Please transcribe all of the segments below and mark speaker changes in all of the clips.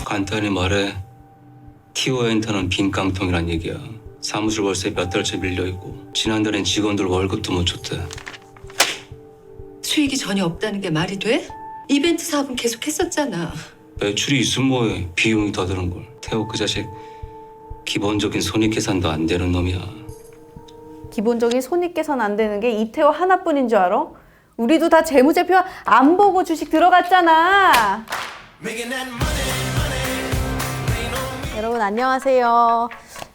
Speaker 1: 간단히 말해 티오엔터는 빈 깡통이란 얘기야. 사무실 월세 몇 달째 밀려있고 지난달엔 직원들 월급도 못 줬대.
Speaker 2: 수익이 전혀 없다는 게 말이 돼? 이벤트 사업은 계속 했었잖아.
Speaker 1: 매출이 있으면 뭐해. 비용이 더 드는 걸. 태호 그 자식 기본적인 손익 계산도 안 되는 놈이야.
Speaker 3: 기본적인 손익 계산 안 되는 게 이태호 하나뿐인 줄 알아? 우리도 다 재무제표 안 보고 주식 들어갔잖아. 여러분 안녕하세요.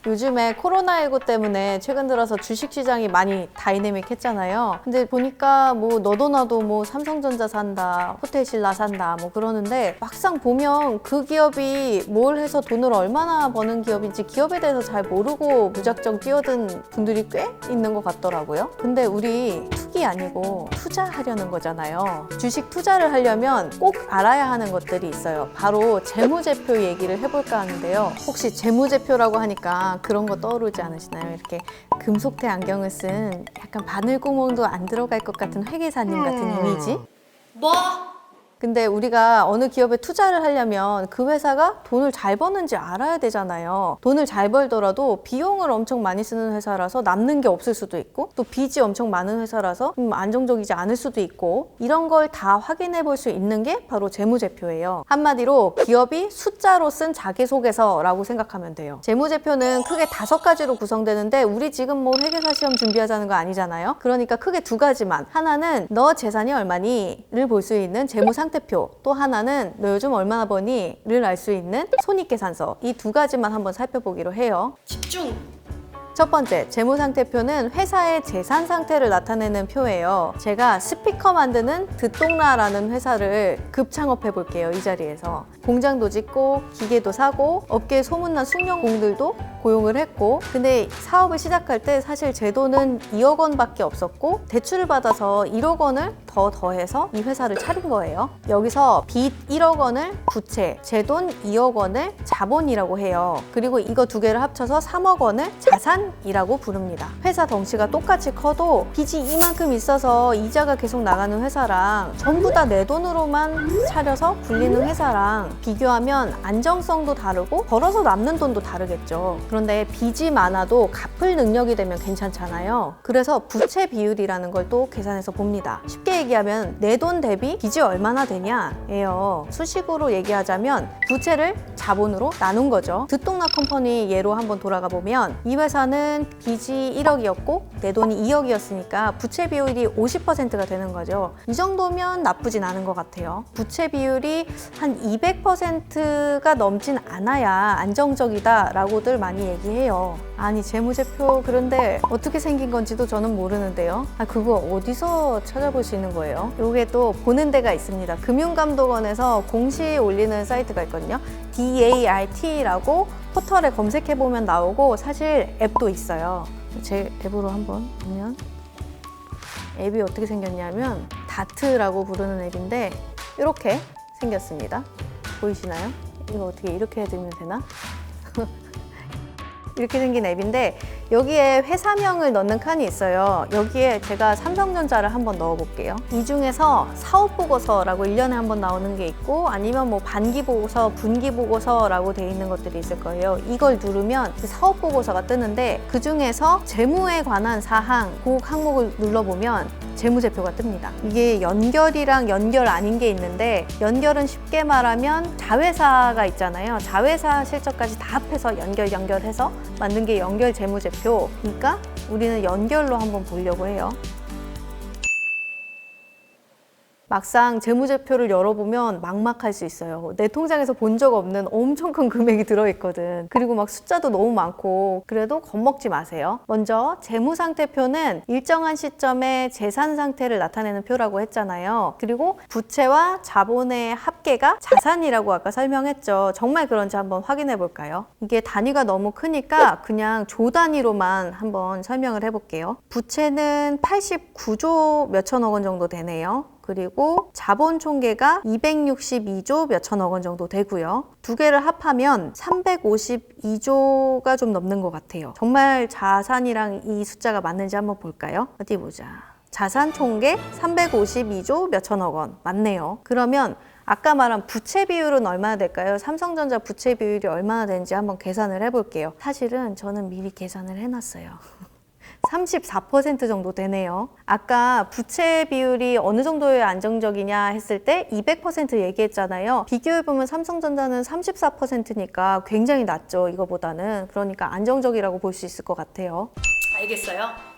Speaker 3: 요즘에 코로나19 때문에 최근 들어서 주식시장이 많이 다이내믹했잖아요. 근데 보니까 뭐 너도 나도 뭐 삼성전자 산다, 호텔신라 산다 뭐 그러는데 막상 보면 그 기업이 뭘 해서 돈을 얼마나 버는 기업인지 기업에 대해서 잘 모르고 무작정 뛰어든 분들이 꽤 있는 것 같더라고요. 근데 우리 투기 아니고 투자하려는 거잖아요. 주식 투자를 하려면 꼭 알아야 하는 것들이 있어요. 바로 재무제표 얘기를 해볼까 하는데요. 혹시 재무제표라고 하니까 그런 거 떠오르지 않으시나요? 이렇게 금속태 안경을 쓴 약간 바늘구멍도 안 들어갈 것 같은 회계사님 같은 이미지?
Speaker 2: 뭐?
Speaker 3: 근데 우리가 어느 기업에 투자를 하려면 그 회사가 돈을 잘 버는지 알아야 되잖아요. 돈을 잘 벌더라도 비용을 엄청 많이 쓰는 회사라서 남는 게 없을 수도 있고 또 빚이 엄청 많은 회사라서 안정적이지 않을 수도 있고 이런 걸 다 확인해 볼 수 있는 게 바로 재무제표예요. 한마디로 기업이 숫자로 쓴 자기소개서라고 생각하면 돼요. 재무제표는 크게 5가지로 구성되는데 우리 지금 뭐 회계사 시험 준비하자는 거 아니잖아요. 그러니까 크게 2가지만. 하나는 너 재산이 얼마니?를 볼 수 있는 재무상태표, 또 하나는 너 요즘 얼마나 버니?를 알 수 있는 손익계산서. 이 2가지만 한번 살펴보기로 해요.
Speaker 2: 집중!
Speaker 3: 첫 번째, 재무상태표는 회사의 재산 상태를 나타내는 표예요. 제가 스피커 만드는 듣동라라는 회사를 급창업해 볼게요. 이 자리에서. 공장도 짓고 기계도 사고 업계에 소문난 숙련공들도 고용을 했고, 근데 사업을 시작할 때 사실 제 돈은 2억 원밖에 없었고 대출을 받아서 1억 원을 더해서 이 회사를 차린 거예요. 여기서 빚 1억 원을 부채, 제 돈 2억 원을 자본이라고 해요. 그리고 이거 2개를 합쳐서 3억 원을 자산이라고 부릅니다. 회사 덩치가 똑같이 커도 빚이 이만큼 있어서 이자가 계속 나가는 회사랑 전부 다 내 돈으로만 차려서 굴리는 회사랑 비교하면 안정성도 다르고 벌어서 남는 돈도 다르겠죠. 그런데 빚이 많아도 갚을 능력이 되면 괜찮잖아요. 그래서 부채 비율이라는 걸 또 계산해서 봅니다. 쉽게 얘기하면 내 돈 대비 빚이 얼마나 되냐예요. 수식으로 얘기하자면 부채를 자본으로 나눈 거죠. 듣동나 컴퍼니 예로 한번 돌아가 보면 이 회사는 빚이 1억이었고 내 돈이 2억이었으니까 부채 비율이 50%가 되는 거죠. 이 정도면 나쁘진 않은 것 같아요. 부채 비율이 한 200%가 넘진 않아야 안정적이다라고들 많이 얘기해요. 아니 재무제표 그런데 어떻게 생긴 건지도 저는 모르는데요. 그거 어디서 찾아볼 수 있는 거예요? 요게 또 보는 데가 있습니다. 금융감독원에서 공시 올리는 사이트가 있거든요. DART라고 포털에 검색해보면 나오고 사실 앱도 있어요. 제 앱으로 한번 보면 앱이 어떻게 생겼냐면 다트라고 부르는 앱인데 이렇게 생겼습니다. 보이시나요? 이거 어떻게 이렇게 해드리면 되나? 이렇게 생긴 앱인데 여기에 회사명을 넣는 칸이 있어요. 여기에 제가 삼성전자를 한번 넣어볼게요. 이 중에서 사업보고서라고 1년에 한번 나오는 게 있고 아니면 뭐 반기보고서, 분기보고서라고 돼 있는 것들이 있을 거예요. 이걸 누르면 사업보고서가 뜨는데 그 중에서 재무에 관한 사항, 그 항목을 눌러보면 재무제표가 뜹니다. 이게 연결이랑 연결 아닌 게 있는데 연결은 쉽게 말하면 자회사가 있잖아요. 자회사 실적까지 다 합해서 연결해서 만든 게 연결 재무제표니까 우리는 연결로 한번 보려고 해요. 막상 재무제표를 열어보면 막막할 수 있어요. 내 통장에서 본 적 없는 엄청 큰 금액이 들어있거든. 그리고 막 숫자도 너무 많고 그래도 겁먹지 마세요. 먼저 재무상태표는 일정한 시점에 재산 상태를 나타내는 표라고 했잖아요. 그리고 부채와 자본의 합계가 자산이라고 아까 설명했죠. 정말 그런지 한번 확인해 볼까요? 이게 단위가 너무 크니까 그냥 조 단위로만 한번 설명을 해볼게요. 부채는 89조 몇천억 원 정도 되네요. 그리고 자본 총계가 262조 몇천억 원 정도 되고요. 2개를 합하면 352조가 좀 넘는 것 같아요. 정말 자산이랑 이 숫자가 맞는지 한번 볼까요? 어디 보자. 자산 총계 352조 몇천억 원 맞네요. 그러면 아까 말한 부채 비율은 얼마나 될까요? 삼성전자 부채 비율이 얼마나 되는지 한번 계산을 해볼게요. 사실은 저는 미리 계산을 해놨어요. 34% 정도 되네요. 아까 부채 비율이 어느 정도의 안정적이냐 했을 때 200% 얘기했잖아요. 비교해보면 삼성전자는 34%니까 굉장히 낮죠, 이거보다는. 그러니까 안정적이라고 볼 수 있을 것 같아요.
Speaker 2: 알겠어요.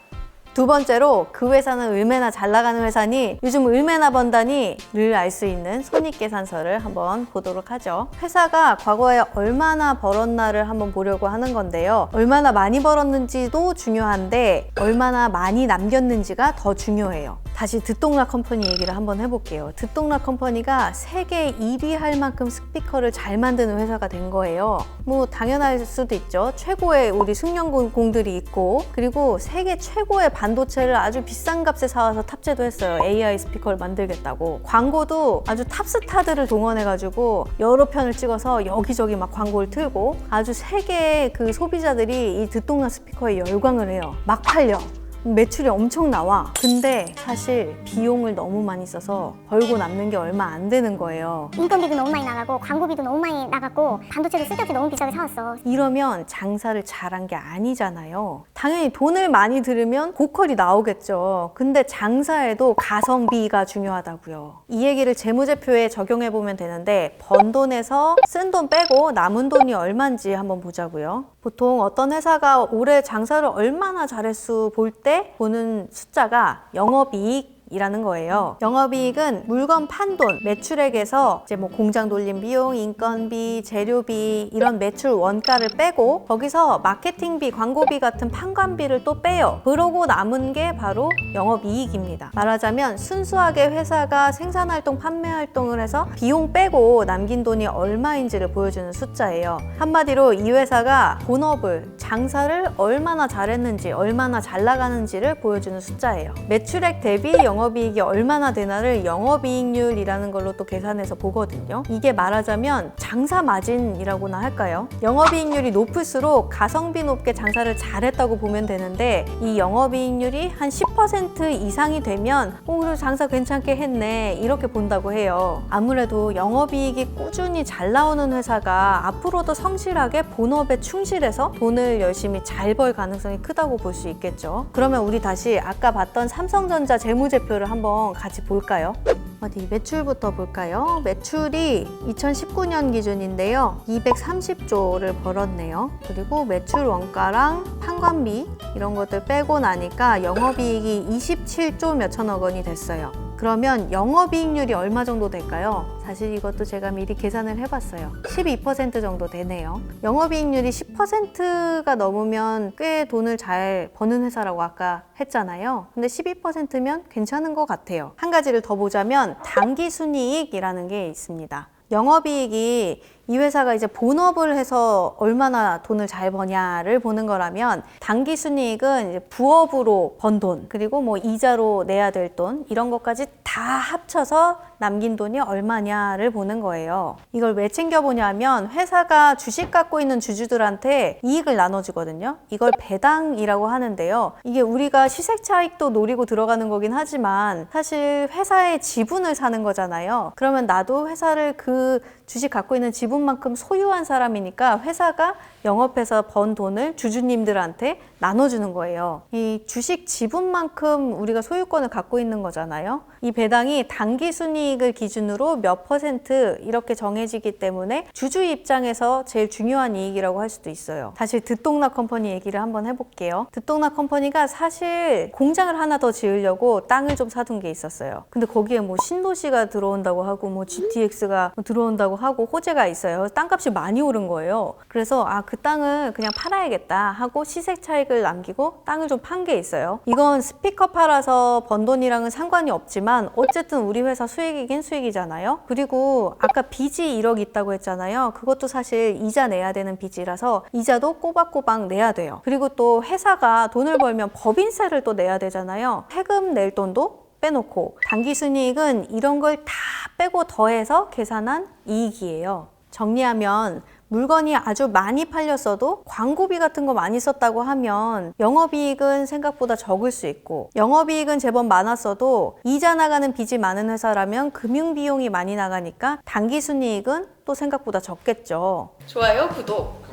Speaker 3: 두 번째로 그 회사는 얼마나 잘 나가는 회사니 요즘 얼마나 번다니를 알 수 있는 손익계산서를 한번 보도록 하죠. 회사가 과거에 얼마나 벌었나를 한번 보려고 하는 건데요. 얼마나 많이 벌었는지도 중요한데 얼마나 많이 남겼는지가 더 중요해요. 다시 듣동락 컴퍼니 얘기를 한번 해볼게요. 듣동락 컴퍼니가 세계 1위 할 만큼 스피커를 잘 만드는 회사가 된 거예요. 뭐 당연할 수도 있죠. 최고의 우리 숙련공들이 있고 그리고 세계 최고의 반도체를 아주 비싼 값에 사와서 탑재도 했어요. AI 스피커를 만들겠다고. 광고도 아주 탑스타들을 동원해가지고 여러 편을 찍어서 여기저기 막 광고를 틀고 아주 세계의 그 소비자들이 이 듣동락 스피커에 열광을 해요. 막 팔려. 매출이 엄청 나와. 근데 사실 비용을 너무 많이 써서 벌고 남는 게 얼마 안 되는 거예요.
Speaker 4: 인건비도 너무 많이 나가고 광고비도 너무 많이 나갔고 반도체도 쓸데없이 너무 비싸게 사왔어.
Speaker 3: 이러면 장사를 잘한 게 아니잖아요. 당연히 돈을 많이 들으면 고퀄이 나오겠죠. 근데 장사에도 가성비가 중요하다고요. 이 얘기를 재무제표에 적용해 보면 되는데 번 돈에서 쓴 돈 빼고 남은 돈이 얼마인지 한번 보자고요. 보통 어떤 회사가 올해 장사를 얼마나 잘했수 볼 때 보는 숫자가 영업이익 이라는 거예요. 영업이익은 물건 판 돈, 매출액에서 이제 뭐 공장 돌림 비용, 인건비, 재료비 이런 매출 원가를 빼고 거기서 마케팅비, 광고비 같은 판관비를 또 빼요. 그러고 남은 게 바로 영업이익입니다. 말하자면 순수하게 회사가 생산활동, 판매활동을 해서 비용 빼고 남긴 돈이 얼마인지를 보여주는 숫자예요. 한마디로 이 회사가 본업을, 장사를 얼마나 잘했는지, 얼마나 잘 나가는지를 보여주는 숫자예요. 매출액 대비 영업이익이 얼마나 되나를 영업이익률이라는 걸로 또 계산해서 보거든요. 이게 말하자면 장사 마진이라고나 할까요? 영업이익률이 높을수록 가성비 높게 장사를 잘했다고 보면 되는데 이 영업이익률이 한 10% 이상이 되면 그래도 장사 괜찮게 했네 이렇게 본다고 해요. 아무래도 영업이익이 꾸준히 잘 나오는 회사가 앞으로도 성실하게 본업에 충실해서 돈을 열심히 잘 벌 가능성이 크다고 볼 수 있겠죠. 그러면 우리 다시 아까 봤던 삼성전자 재무제표를 한번 같이 볼까요? 어디 매출부터 볼까요? 매출이 2019년 기준인데요. 230조를 벌었네요. 그리고 매출 원가랑 판관비 이런 것들 빼고 나니까 영업이익이 27조 몇천억 원이 됐어요. 그러면 영업이익률이 얼마 정도 될까요? 사실 이것도 제가 미리 계산을 해봤어요. 12% 정도 되네요. 영업이익률이 10%가 넘으면 꽤 돈을 잘 버는 회사라고 아까 했잖아요. 근데 12%면 괜찮은 것 같아요. 한 가지를 더 보자면 당기순이익이라는 게 있습니다. 영업이익이 이 회사가 이제 본업을 해서 얼마나 돈을 잘 버냐를 보는 거라면 당기순이익은 이제 부업으로 번 돈, 그리고 뭐 이자로 내야 될 돈 이런 것까지 다 합쳐서 남긴 돈이 얼마냐를 보는 거예요. 이걸 왜 챙겨보냐면 회사가 주식 갖고 있는 주주들한테 이익을 나눠주거든요. 이걸 배당이라고 하는데요. 이게 우리가 시세 차익도 노리고 들어가는 거긴 하지만 사실 회사의 지분을 사는 거잖아요. 그러면 나도 회사를 그 주식 갖고 있는 지분만큼 소유한 사람이니까 회사가 영업해서 번 돈을 주주님들한테 나눠주는 거예요. 이 주식 지분만큼 우리가 소유권을 갖고 있는 거잖아요. 이 배당이 당기순이익을 기준으로 몇 % 이렇게 정해지기 때문에 주주 입장에서 제일 중요한 이익이라고 할 수도 있어요. 다시 듣동락 컴퍼니 얘기를 한번 해볼게요. 듣동락 컴퍼니가 사실 공장을 하나 더 지으려고 땅을 좀 사둔 게 있었어요. 근데 거기에 뭐 신도시가 들어온다고 하고 뭐 GTX가 들어온다고 하고 호재가 있어요. 땅값이 많이 오른 거예요. 그래서 그 땅을 그냥 팔아야겠다 하고 시세 차익을 남기고 땅을 좀 판 게 있어요. 이건 스피커 팔아서 번 돈이랑은 상관이 없지만 어쨌든 우리 회사 수익이긴 수익이잖아요. 그리고 아까 빚이 1억 있다고 했잖아요. 그것도 사실 이자 내야 되는 빚이라서 이자도 꼬박꼬박 내야 돼요. 그리고 또 회사가 돈을 벌면 법인세를 또 내야 되잖아요. 세금 낼 돈도 빼놓고 당기순이익은 이런 걸 다 빼고 더해서 계산한 이익이에요. 정리하면 물건이 아주 많이 팔렸어도 광고비 같은 거 많이 썼다고 하면 영업이익은 생각보다 적을 수 있고, 영업이익은 제법 많았어도 이자 나가는 빚이 많은 회사라면 금융비용이 많이 나가니까 당기순이익은 또 생각보다 적겠죠.
Speaker 2: 좋아요, 구독.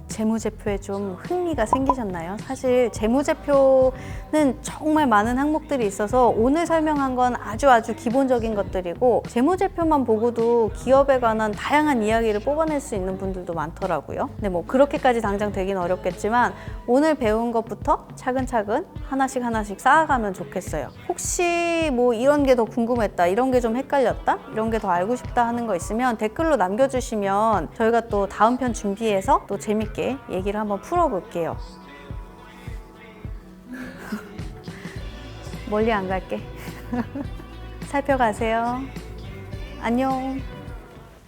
Speaker 3: 재무제표에 좀 흥미가 생기셨나요? 사실 재무제표는 정말 많은 항목들이 있어서 오늘 설명한 건 아주 기본적인 것들이고, 재무제표만 보고도 기업에 관한 다양한 이야기를 뽑아낼 수 있는 분들도 많더라고요. 근데 뭐 그렇게까지 당장 되긴 어렵겠지만 오늘 배운 것부터 차근차근 하나씩 쌓아가면 좋겠어요. 혹시 뭐 이런 게 더 궁금했다, 이런 게 좀 헷갈렸다, 이런 게 더 알고 싶다 하는 거 있으면 댓글로 남겨주시면 저희가 또 다음 편 준비해서 또 재밌게 얘기를 한번 풀어볼게요. 멀리 안 갈게. 살펴가세요. 안녕.